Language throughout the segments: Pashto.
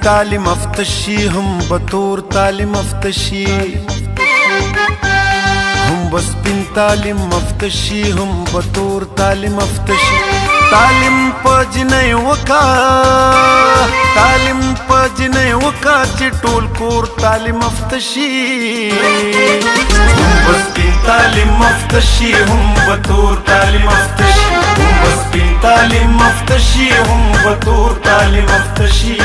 تعلیم افتشی هم بطور تعلیم افتشی هم بسپین تعلیم افتشی هم بطور تعلیم افتشی تعلیم پا جنای وکا تعلیم پا جنای وکا چی ټول کور تعلیم افتشی هم بسپین تعلیم افتشی هم بطور تعلیم افتشی هم بسپین تعلیم افتشی هم بطور تعلیم افتشی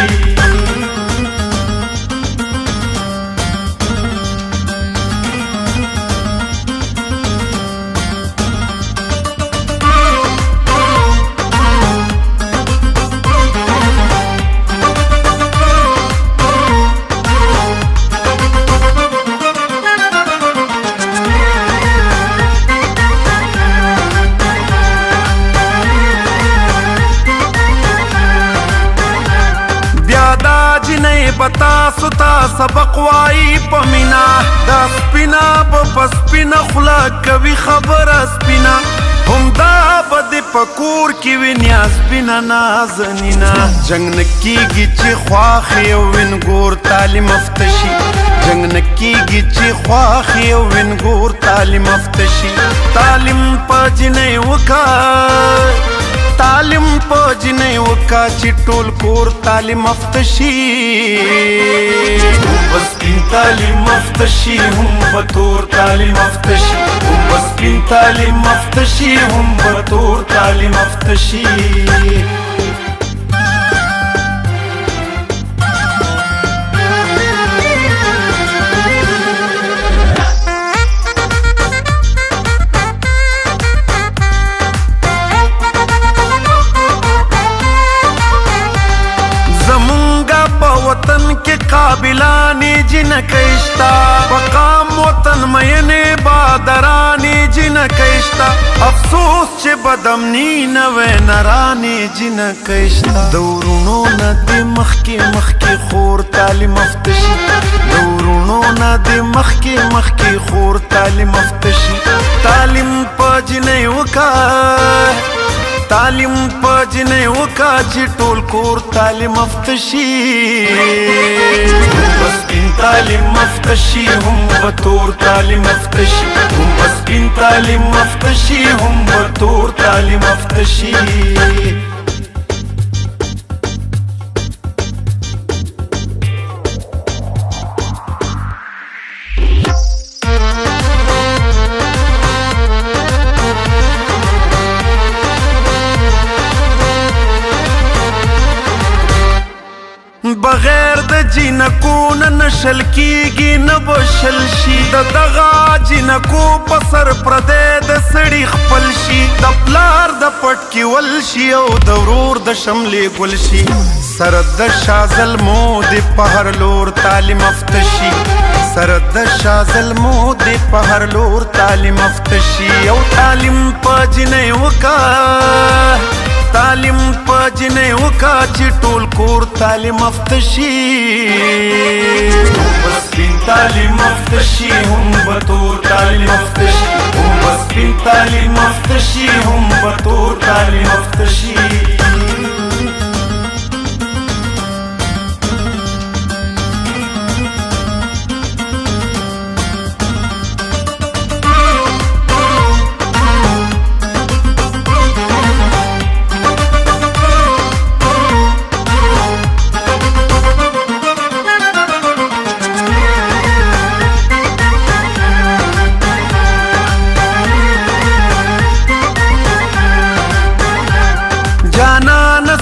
بتا ستا سبق وائی پمینا دا سپینا پسپینا خلا کوي خبر سپینا هم دا بد پکور کی وینیا سپینا نازنینا جنگ نکیږي چې خواخي او وینګور تعلیم افتشي جنگ نکیږي چې خواخي او وینګور تعلیم افتشي تعلیم پجنه وکا تعلیم پا جنای وکا چی ټول کور تعلیم افتشی بسپین تعلیم افتشی هم بطور تعلیم افتشی بسپین تعلیم افتشی هم بطور تعلیم افتشی وطن کے قابلانی جن کشتا مقام وطن مین بادرانی جن کشتا افسوس چه بدمنی نوے نرانی جن کشتا دورونو ندی مخی خور تعلیم افتشی دورونو ندی مخی خور تعلیم افتشی تعلیم پا جنی وکا تعلیم پا جنای وکا چی ټول کور تعلیم افتشی بسپین تعلیم افتشی هم بطور تعلیم افتشی بسپین تعلیم افتشی هم بطور تعلیم افتشی بغیر د جنکو نه نشل کیږي نه بشل شي د دغه جنکو په سر پردې د سړي خپل شي د پلار د پټ کې ول شي او د ورور د شملې ګل شي سر د شازل مو د په هر لور تعلیم افتشي سر د شازل مو د په هر لور تعلیم افتشي او تعلیم په جنای وکا تعلیم پا جنای وکا چی ټول کور تعلیم افتشی بسپین تعلیم افتشی هم بطور تعلیم افتشی بسپین تعلیم افتشی هم بطور تعلیم افتشی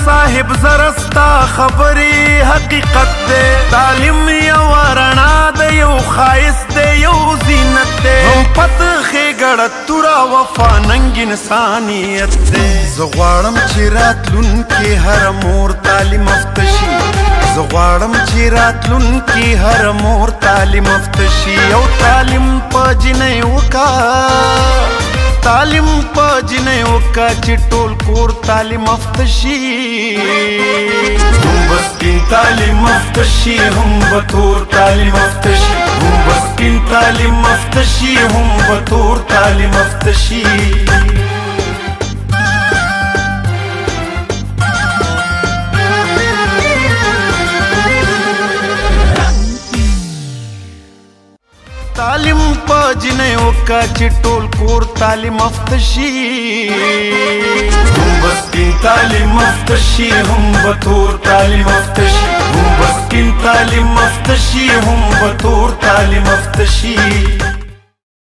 صاحب زرستا خبری حقیقت دے تعلیم یو رڼا دے یو خائص دے یو زینت دے هم پتخی گڑا تورا وفا ننگ انسانیت دے زغوارم چی راتلون کی ہر مور تعلیم افتشی زغوارم چی راتلون کی ہر مور تعلیم افتشی او تعلیم پا جنای وکا تعلیم پا جنای وکا چی ټول کور تعلیم افتشی بسپین تعلیم افتشی هم بطور تعلیم افتشی بسپین تعلیم افتشی هم بطور تعلیم افتشی تعلیم په جنې وکا چې ټول کور تعلیم یافته شي هم بس سپین تعلیم یافته شي هم به تور تعلیم یافته شي هم بس سپین تعلیم یافته شي هم به تور تعلیم یافته شي